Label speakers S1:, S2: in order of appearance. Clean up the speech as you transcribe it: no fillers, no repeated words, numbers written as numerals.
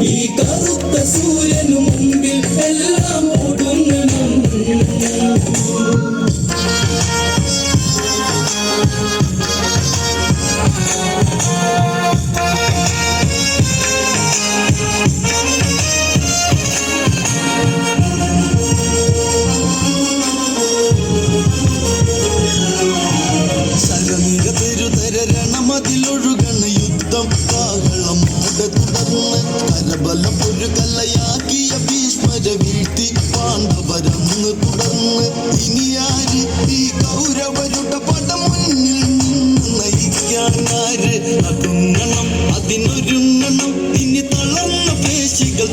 S1: ഈ കറുത്ത സൂര്യനു മുമ്പിൽ എല്ലാം ഒടുങ്ങണം.
S2: രണമതിലൊഴുകണ യുദ്ധം കാഹളം തുടർന്ന് കലബലം ഒരു കലയാക്കിയ ഭീഷ്മരെ വീഴ്ത്തി പാണ്ഡവരന്ന് തുടർന്ന് ഇനിയാര് ഈ കൗരവരുടെ പടം മുന്നിൽ നിന്ന് നയിക്കാനാര്? അതുങ്ങണം അതിനൊരുങ്ങണം ഇനി തളർന്ന പേശികൾ